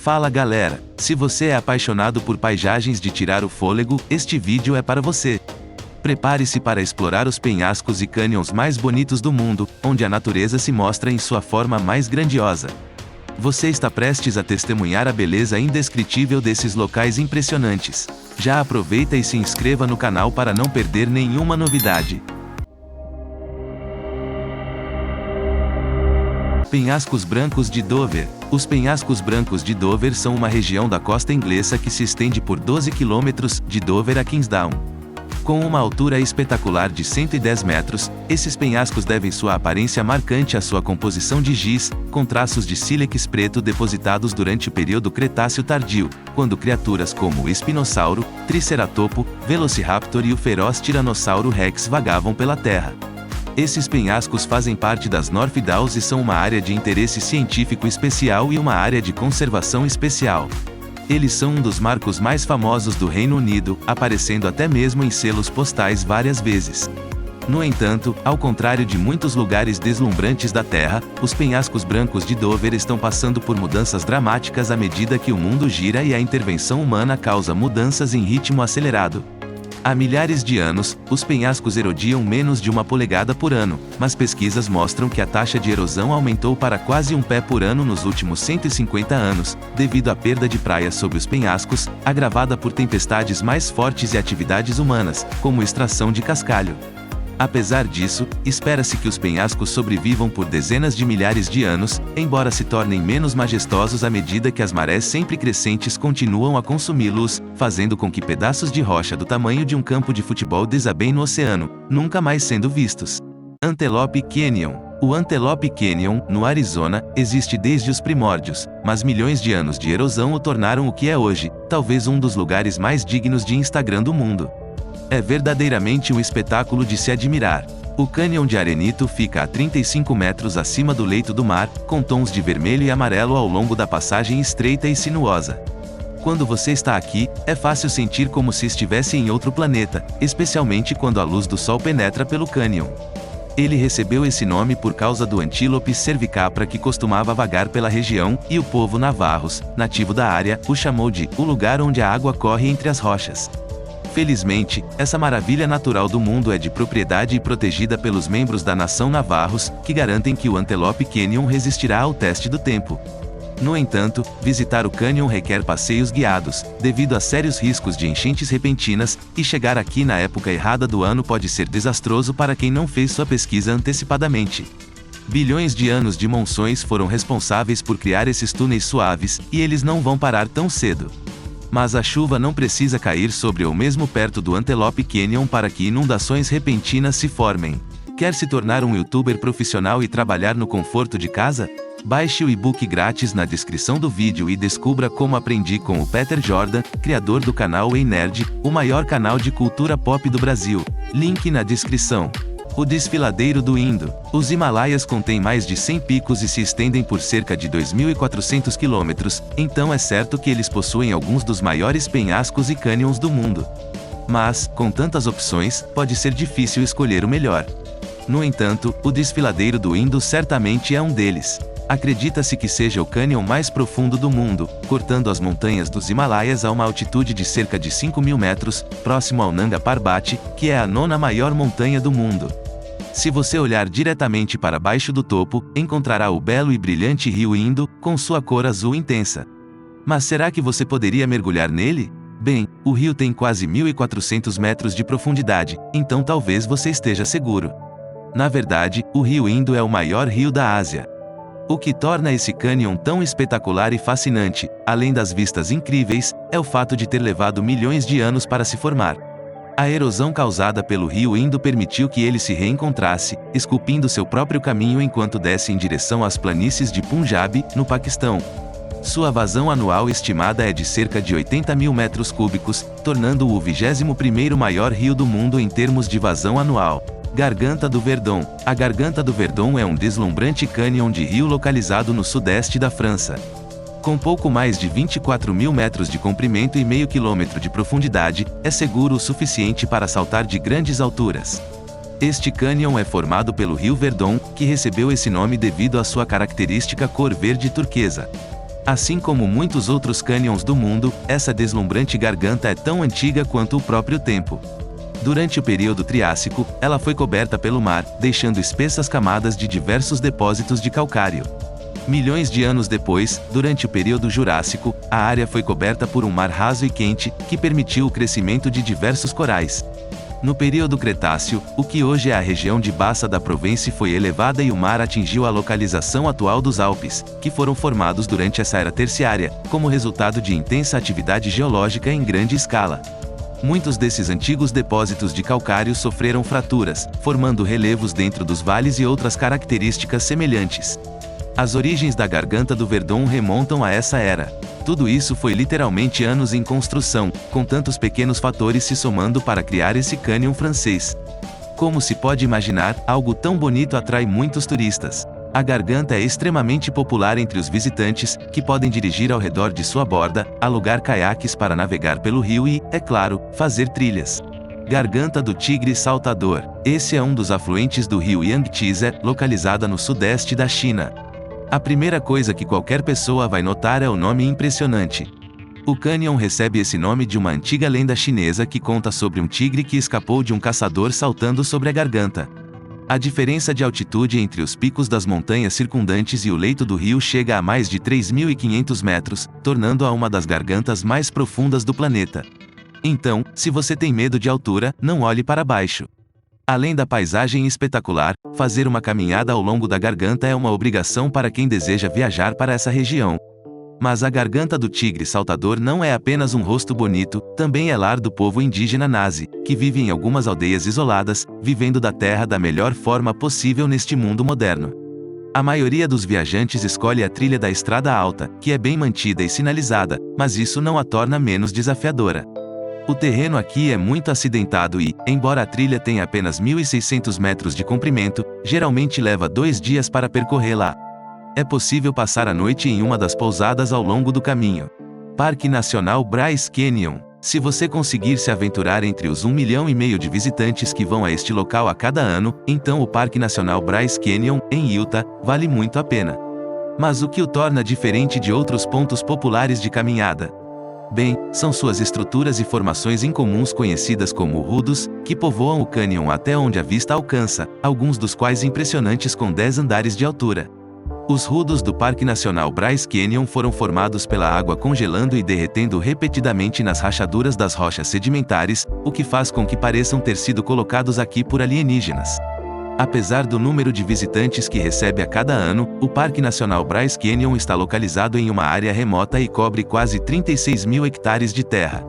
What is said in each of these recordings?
Fala galera, se você é apaixonado por paisagens de tirar o fôlego, este vídeo é para você. Prepare-se para explorar os penhascos e cânions mais bonitos do mundo, onde a natureza se mostra em sua forma mais grandiosa. Você está prestes a testemunhar a beleza indescritível desses locais impressionantes. Já aproveita e se inscreva no canal para não perder nenhuma novidade. Penhascos Brancos de Dover. Os Penhascos Brancos de Dover são uma região da costa inglesa que se estende por 12 quilômetros, de Dover a Kingsdown. Com uma altura espetacular de 110 metros, esses penhascos devem sua aparência marcante à sua composição de giz, com traços de sílex preto depositados durante o período Cretáceo tardio, quando criaturas como o espinossauro, triceratopo, velociraptor e o feroz tiranossauro rex vagavam pela terra. Esses penhascos fazem parte das North Downs e são uma área de interesse científico especial e uma área de conservação especial. Eles são um dos marcos mais famosos do Reino Unido, aparecendo até mesmo em selos postais várias vezes. No entanto, ao contrário de muitos lugares deslumbrantes da Terra, os penhascos brancos de Dover estão passando por mudanças dramáticas à medida que o mundo gira e a intervenção humana causa mudanças em ritmo acelerado. Há milhares de anos, os penhascos erodiam menos de 1 polegada por ano, mas pesquisas mostram que a taxa de erosão aumentou para quase 1 pé por ano nos últimos 150 anos, devido à perda de praias sob os penhascos, agravada por tempestades mais fortes e atividades humanas, como extração de cascalho. Apesar disso, espera-se que os penhascos sobrevivam por dezenas de milhares de anos, embora se tornem menos majestosos à medida que as marés sempre crescentes continuam a consumi-los, fazendo com que pedaços de rocha do tamanho de um campo de futebol desabem no oceano, nunca mais sendo vistos. Antelope Canyon. O Antelope Canyon, no Arizona, existe desde os primórdios, mas milhões de anos de erosão o tornaram o que é hoje, talvez um dos lugares mais dignos de Instagram do mundo. É verdadeiramente um espetáculo de se admirar. O cânion de Arenito fica a 35 metros acima do leito do mar, com tons de vermelho e amarelo ao longo da passagem estreita e sinuosa. Quando você está aqui, é fácil sentir como se estivesse em outro planeta, especialmente quando a luz do sol penetra pelo cânion. Ele recebeu esse nome por causa do Antílope cervicapra que costumava vagar pela região, e o povo navarros, nativo da área, o chamou de "o lugar onde a água corre entre as rochas". Felizmente, essa maravilha natural do mundo é de propriedade e protegida pelos membros da nação navarros, que garantem que o Antelope Canyon resistirá ao teste do tempo. No entanto, visitar o cânion requer passeios guiados, devido a sérios riscos de enchentes repentinas, e chegar aqui na época errada do ano pode ser desastroso para quem não fez sua pesquisa antecipadamente. Bilhões de anos de monções foram responsáveis por criar esses túneis suaves, e eles não vão parar tão cedo. Mas a chuva não precisa cair sobre ou mesmo perto do Antelope Canyon para que inundações repentinas se formem. Quer se tornar um youtuber profissional e trabalhar no conforto de casa? Baixe o e-book grátis na descrição do vídeo e descubra como aprendi com o Peter Jordan, criador do canal Ei Nerd, o maior canal de cultura pop do Brasil. Link na descrição. O Desfiladeiro do Indo. Os Himalaias contêm mais de 100 picos e se estendem por cerca de 2.400 quilômetros, então é certo que eles possuem alguns dos maiores penhascos e cânions do mundo. Mas, com tantas opções, pode ser difícil escolher o melhor. No entanto, o Desfiladeiro do Indo certamente é um deles. Acredita-se que seja o cânion mais profundo do mundo, cortando as montanhas dos Himalaias a uma altitude de cerca de 5.000 metros, próximo ao Nanga Parbat, que é a 9ª maior montanha do mundo. Se você olhar diretamente para baixo do topo, encontrará o belo e brilhante rio Indo, com sua cor azul intensa. Mas será que você poderia mergulhar nele? Bem, o rio tem quase 1.400 metros de profundidade, então talvez você esteja seguro. Na verdade, o rio Indo é o maior rio da Ásia. O que torna esse cânion tão espetacular e fascinante, além das vistas incríveis, é o fato de ter levado milhões de anos para se formar. A erosão causada pelo rio Indo permitiu que ele se reencontrasse, esculpindo seu próprio caminho enquanto desce em direção às planícies de Punjab, no Paquistão. Sua vazão anual estimada é de cerca de 80.000 metros cúbicos, tornando-o o 21º maior rio do mundo em termos de vazão anual. Garganta do Verdon. A Garganta do Verdon é um deslumbrante cânion de rio localizado no sudeste da França. Com pouco mais de 24.000 metros de comprimento e meio quilômetro de profundidade, é seguro o suficiente para saltar de grandes alturas. Este cânion é formado pelo rio Verdon, que recebeu esse nome devido à sua característica cor verde turquesa. Assim como muitos outros cânions do mundo, essa deslumbrante garganta é tão antiga quanto o próprio tempo. Durante o período Triássico, ela foi coberta pelo mar, deixando espessas camadas de diversos depósitos de calcário. Milhões de anos depois, durante o período Jurássico, a área foi coberta por um mar raso e quente, que permitiu o crescimento de diversos corais. No período Cretáceo, o que hoje é a região de Bassa da Provence foi elevada e o mar atingiu a localização atual dos Alpes, que foram formados durante essa era terciária, como resultado de intensa atividade geológica em grande escala. Muitos desses antigos depósitos de calcário sofreram fraturas, formando relevos dentro dos vales e outras características semelhantes. As origens da Garganta do Verdon remontam a essa era. Tudo isso foi literalmente anos em construção, com tantos pequenos fatores se somando para criar esse cânion francês. Como se pode imaginar, algo tão bonito atrai muitos turistas. A garganta é extremamente popular entre os visitantes, que podem dirigir ao redor de sua borda, alugar caiaques para navegar pelo rio e, é claro, fazer trilhas. Garganta do Tigre Saltador. Esse é um dos afluentes do rio Yangtze, localizada no sudeste da China. A primeira coisa que qualquer pessoa vai notar é o nome impressionante. O cânion recebe esse nome de uma antiga lenda chinesa que conta sobre um tigre que escapou de um caçador saltando sobre a garganta. A diferença de altitude entre os picos das montanhas circundantes e o leito do rio chega a mais de 3.500 metros, tornando-a uma das gargantas mais profundas do planeta. Então, se você tem medo de altura, não olhe para baixo. Além da paisagem espetacular, fazer uma caminhada ao longo da garganta é uma obrigação para quem deseja viajar para essa região. Mas a Garganta do Tigre Saltador não é apenas um rosto bonito, também é lar do povo indígena Nasi, que vive em algumas aldeias isoladas, vivendo da terra da melhor forma possível neste mundo moderno. A maioria dos viajantes escolhe a trilha da Estrada Alta, que é bem mantida e sinalizada, mas isso não a torna menos desafiadora. O terreno aqui é muito acidentado e, embora a trilha tenha apenas 1.600 metros de comprimento, geralmente leva 2 dias para percorrê-la. É possível passar a noite em uma das pousadas ao longo do caminho. Parque Nacional Bryce Canyon. Se você conseguir se aventurar entre os 1,5 milhão de visitantes que vão a este local a cada ano, então o Parque Nacional Bryce Canyon, em Utah, vale muito a pena. Mas o que o torna diferente de outros pontos populares de caminhada? Bem, são suas estruturas e formações incomuns conhecidas como rudos, que povoam o cânion até onde a vista alcança, alguns dos quais impressionantes com 10 andares de altura. Os rudos do Parque Nacional Bryce Canyon foram formados pela água congelando e derretendo repetidamente nas rachaduras das rochas sedimentares, o que faz com que pareçam ter sido colocados aqui por alienígenas. Apesar do número de visitantes que recebe a cada ano, o Parque Nacional Bryce Canyon está localizado em uma área remota e cobre quase 36 mil hectares de terra.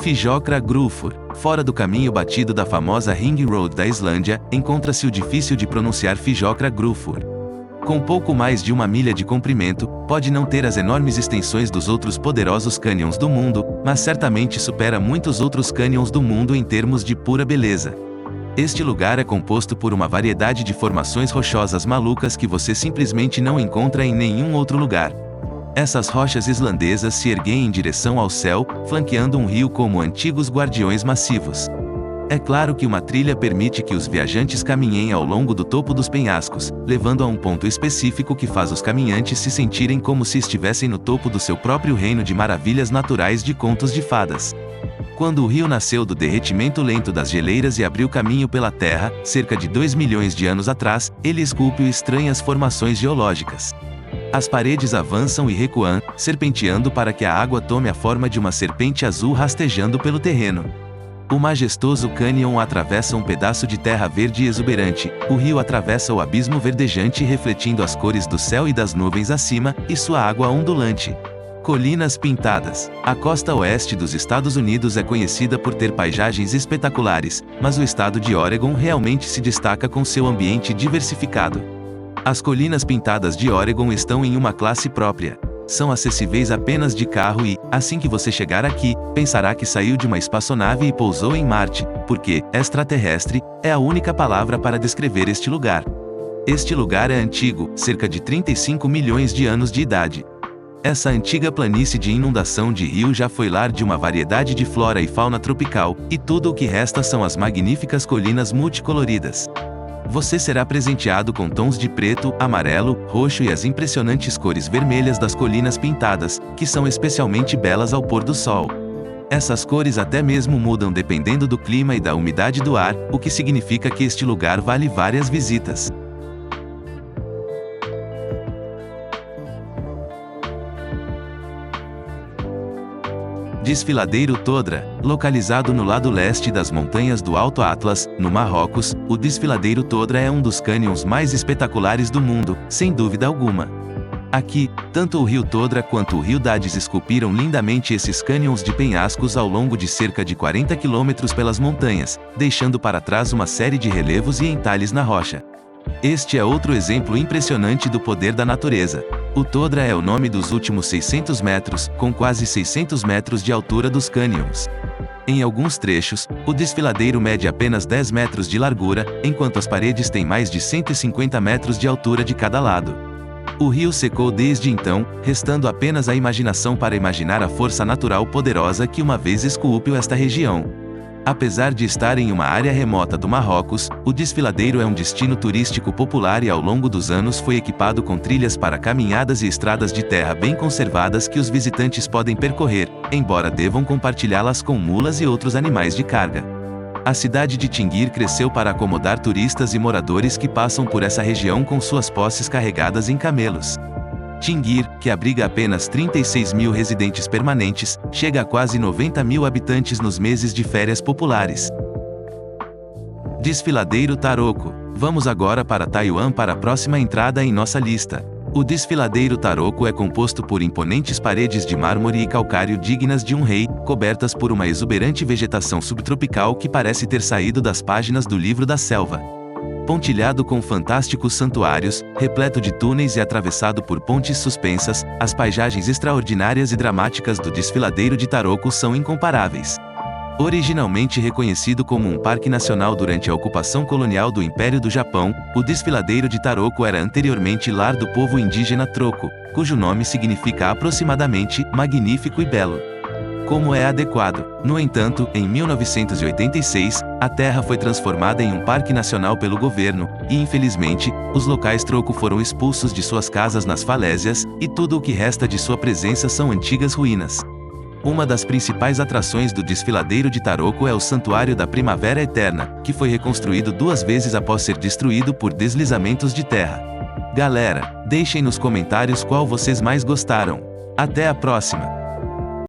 Fijokra Grufur. Fora do caminho batido da famosa Ring Road da Islândia, encontra-se o difícil de pronunciar Fijokra Grufur. Com pouco mais de 1 milha de comprimento, pode não ter as enormes extensões dos outros poderosos cânions do mundo, mas certamente supera muitos outros cânions do mundo em termos de pura beleza. Este lugar é composto por uma variedade de formações rochosas malucas que você simplesmente não encontra em nenhum outro lugar. Essas rochas islandesas se erguem em direção ao céu, flanqueando um rio como antigos guardiões massivos. É claro que uma trilha permite que os viajantes caminhem ao longo do topo dos penhascos, levando a um ponto específico que faz os caminhantes se sentirem como se estivessem no topo do seu próprio reino de maravilhas naturais de contos de fadas. Quando o rio nasceu do derretimento lento das geleiras e abriu caminho pela Terra, cerca de 2 milhões de anos atrás, ele esculpiu estranhas formações geológicas. As paredes avançam e recuam, serpenteando para que a água tome a forma de uma serpente azul rastejando pelo terreno. O majestoso cânion atravessa um pedaço de terra verde e exuberante, o rio atravessa o abismo verdejante refletindo as cores do céu e das nuvens acima, e sua água ondulante. Colinas pintadas. A costa oeste dos Estados Unidos é conhecida por ter paisagens espetaculares, mas o estado de Oregon realmente se destaca com seu ambiente diversificado. As colinas pintadas de Oregon estão em uma classe própria. São acessíveis apenas de carro e, assim que você chegar aqui, pensará que saiu de uma espaçonave e pousou em Marte, porque extraterrestre é a única palavra para descrever este lugar. Este lugar é antigo, cerca de 35 milhões de anos de idade. Essa antiga planície de inundação de rio já foi lar de uma variedade de flora e fauna tropical, e tudo o que resta são as magníficas colinas multicoloridas. Você será presenteado com tons de preto, amarelo, roxo e as impressionantes cores vermelhas das colinas pintadas, que são especialmente belas ao pôr do sol. Essas cores até mesmo mudam dependendo do clima e da umidade do ar, o que significa que este lugar vale várias visitas. Desfiladeiro Todra, localizado no lado leste das montanhas do Alto Atlas, no Marrocos, o Desfiladeiro Todra é um dos cânions mais espetaculares do mundo, sem dúvida alguma. Aqui, tanto o rio Todra quanto o rio Dades esculpiram lindamente esses cânions de penhascos ao longo de cerca de 40 quilômetros pelas montanhas, deixando para trás uma série de relevos e entalhes na rocha. Este é outro exemplo impressionante do poder da natureza. O Todra é o nome dos últimos 600 metros, com quase 600 metros de altura dos cânions. Em alguns trechos, o desfiladeiro mede apenas 10 metros de largura, enquanto as paredes têm mais de 150 metros de altura de cada lado. O rio secou desde então, restando apenas a imaginação para imaginar a força natural poderosa que uma vez esculpiu esta região. Apesar de estar em uma área remota do Marrocos, o desfiladeiro é um destino turístico popular e ao longo dos anos foi equipado com trilhas para caminhadas e estradas de terra bem conservadas que os visitantes podem percorrer, embora devam compartilhá-las com mulas e outros animais de carga. A cidade de Tinguir cresceu para acomodar turistas e moradores que passam por essa região com suas posses carregadas em camelos. Tinguir, que abriga apenas 36 mil residentes permanentes, chega a quase 90 mil habitantes nos meses de férias populares. Desfiladeiro Taroko. Vamos agora para Taiwan para a próxima entrada em nossa lista. O Desfiladeiro Taroko é composto por imponentes paredes de mármore e calcário dignas de um rei, cobertas por uma exuberante vegetação subtropical que parece ter saído das páginas do livro da selva. Pontilhado com fantásticos santuários, repleto de túneis e atravessado por pontes suspensas, as paisagens extraordinárias e dramáticas do Desfiladeiro de Taroko são incomparáveis. Originalmente reconhecido como um parque nacional durante a ocupação colonial do Império do Japão, o Desfiladeiro de Taroko era anteriormente lar do povo indígena Troco, cujo nome significa aproximadamente magnífico e belo. Como é adequado. No entanto, em 1986, a terra foi transformada em um parque nacional pelo governo, e infelizmente, os locais Troco foram expulsos de suas casas nas falésias, e tudo o que resta de sua presença são antigas ruínas. Uma das principais atrações do Desfiladeiro de Taroko é o Santuário da Primavera Eterna, que foi reconstruído 2 vezes após ser destruído por deslizamentos de terra. Galera, deixem nos comentários qual vocês mais gostaram. Até a próxima!